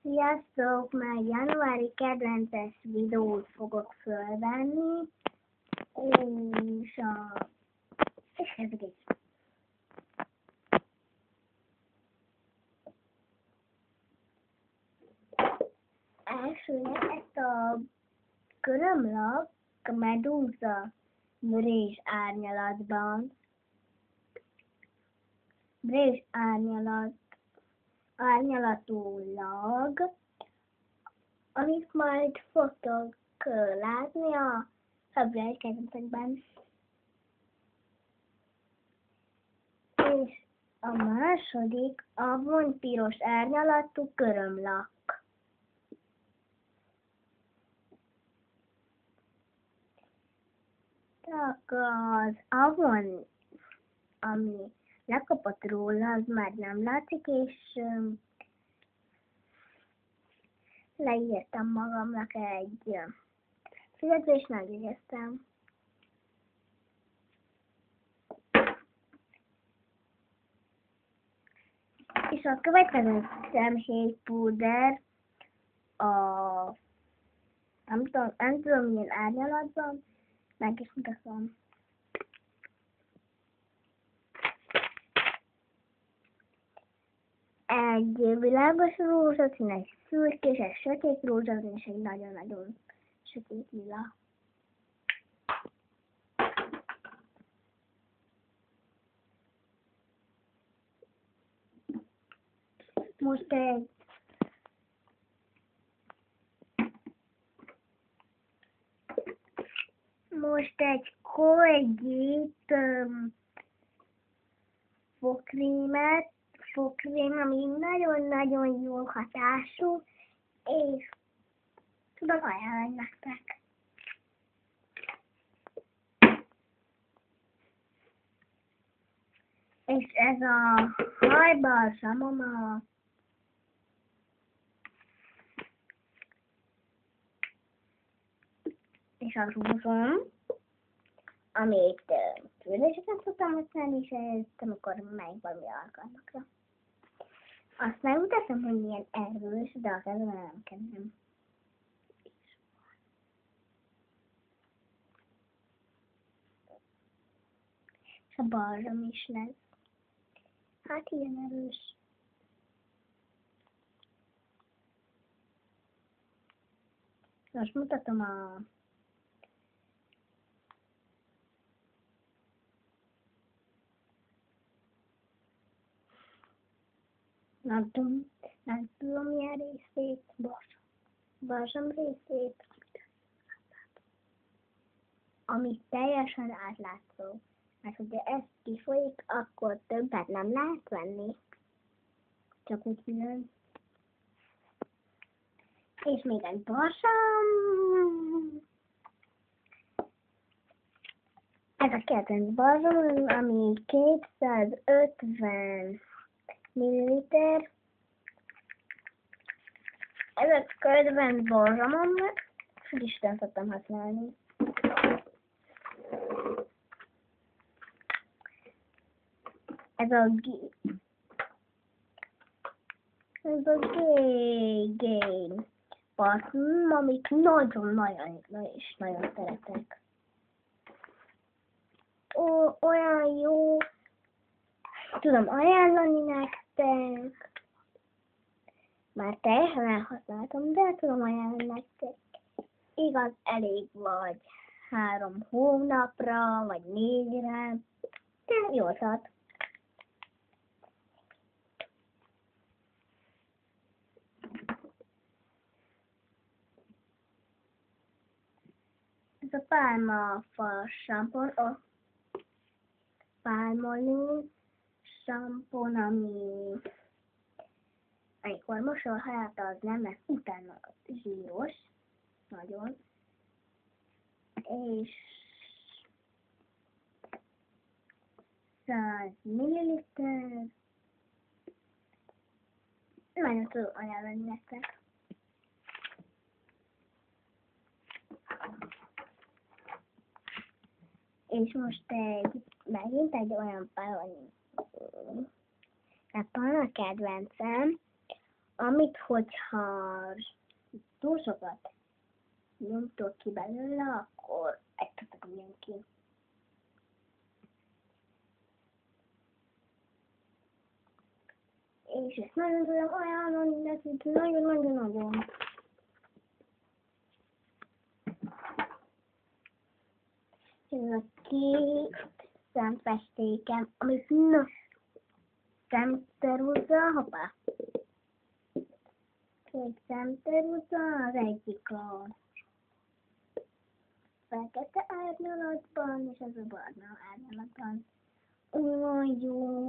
Sziasztok! Már januári kedvences videót fogok fölvenni, és ez egy elsőnek ezt a körömlak medúza vörés árnyalatú lag, amit majd fogtok látni a februári kedvencekben. És a második a vonpiros árnyalatú körömlak. Csak az avon, ami lekapott róla, az már nem látszik, és leírtam magamnak egy fizetést, és megjegyeztem. És a következő szemhéjpúder nem tudom milyen árnyalatban, meg is mutatom. Egy világos rózsaszín, egy szürkés, egy sötét rózsaszín, és egy nagyon-nagyon sötét lila. Most egy Colgate fogkrém, ami nagyon-nagyon jó hatású, és tudom ajánlani nektek. És ez a hajbalsamom és a rúzsom, amit fürdéseket szoktam használni, és ezt amikor megyek valami alkalmakra. Azt megmutatom, hogy milyen erős, de a kezemre nem kenem. És a balzsam is lesz. Hát ilyen erős. Most mutatom a nem tudom milyen részét, balzsam részét, ami teljesen átlátszó. Mert hogyha ez kifolyik, akkor többet nem lehet venni. Csak úgy külön. És még egy balzsam. Ez a kedvenc balzsam, ami 250 ml. Ez a kedvenc balzsamom, Isten szoktam használni. Ez a Gain parfüm, amit nagyon szeretek. Olyan jó, tudom ajánlani nektek. Már teljesen elhasználtam, de tudom ajánlani nektek. Igaz, elég vagy 3 hónapra, vagy 4-re, de jól tart. Ez a pálmafa sampon, pálmolív sampon, amikor mosol a haját, az nem lesz utána zsíros, nagyon. És 100 ml. Nagyon tudom ajánlani nektek. És most megint egy olyan palona kedvencem, ami amit, hogyha túl sokat nyomtok ki belőle, akkor egy tudatom jön ki. És ezt nagyon tudom ajánlani nekik, nagyon-nagyon-nagyon. Ez a két szemfestékem, amit szemceruza, hoppá. Két szemceruza, az egyik a fekete árnyalatban, és az a barna árnyalatban. Olyan jó.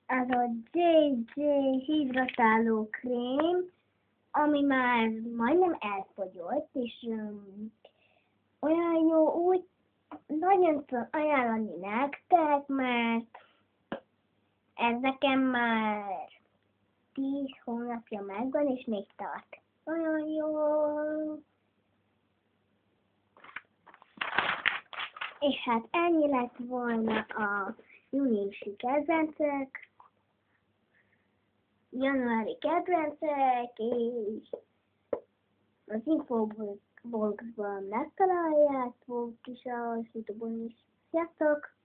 Ez a JJ hidratáló krém, ami már majdnem elfogyott, és olyan jó, úgy nagyon tudom ajánlani nektek, mert ez nekem már 10 hónapja megvan, és még tart. Olyan jó. És hát ennyi lett volna a júniusi kedvencek, januári kedvencek, és az infoboxban megtaláljátok is a YouTube-on is. Sziasztok!